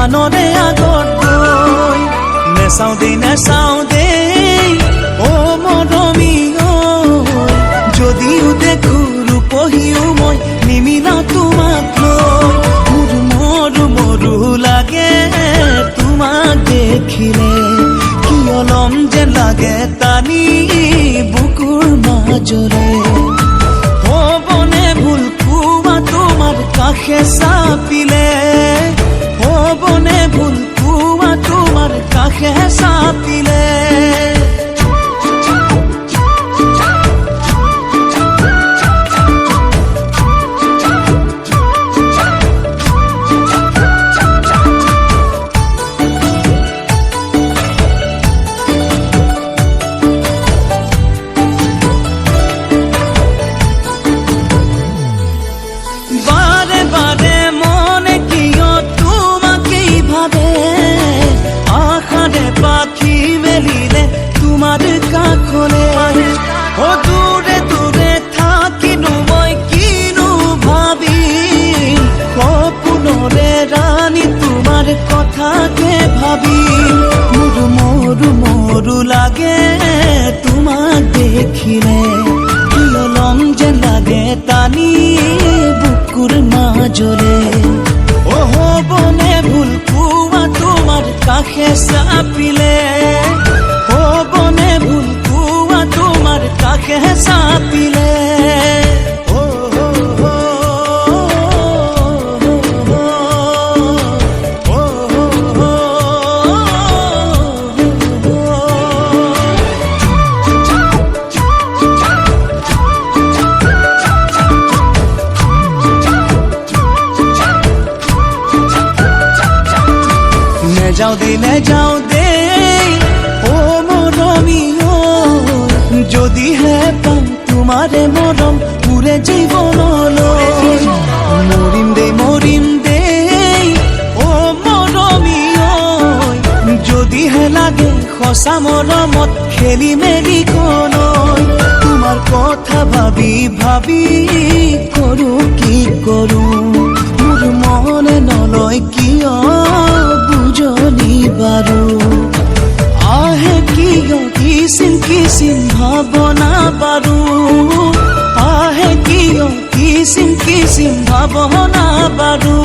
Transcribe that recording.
আনৰে আগত গৈ নেচাওঁ দেই অ মৰমী ঐ যদিও দেখো ৰূপহীও মই নিমিলা তোমাক লৈ মৰু লাগে তোমাক দেখিলে কিয় লম যেন লাগে টানি বুকুৰ মাজৰে হ'বনে ভুল কোৱা তোমাৰ কাষে চাপিলে হ'বনে ভুল কোৱা তোমাৰ কাষে চাপিলে তোমার কাখলে ও দূরে দূরে থাকিনো মই কিনো ভাবি সপোনরে রানী তোমার কথাকে ভাবি মরু লাগে তোমাক দেখিলে কিয় লম যেন লাগে টানি বুকুৰ মাজৰে ও হ'বনে ভুল কোৱা তোমাৰ কাষে চাপিলে হ'বনে ভুল কোৱা তোমাৰ কাষে চাপিলে নেযাওঁ দেই ও মৰমী ঐ যদিহে পাম তোমাৰে মৰম পুৰে জীৱনলৈ মৰিম দেই ও মৰমী ঐ যদিহে লাগে সঁচা মৰমত খেলি মেলি কলৈ তোমাৰ কথা ভাবি কি কৰো মোৰ মনে নলয় কিয় বুঝনি বারো আহে কিয় কিসিম ভাবনা বারো আহে কিয় কিসিম ভাবনা বারো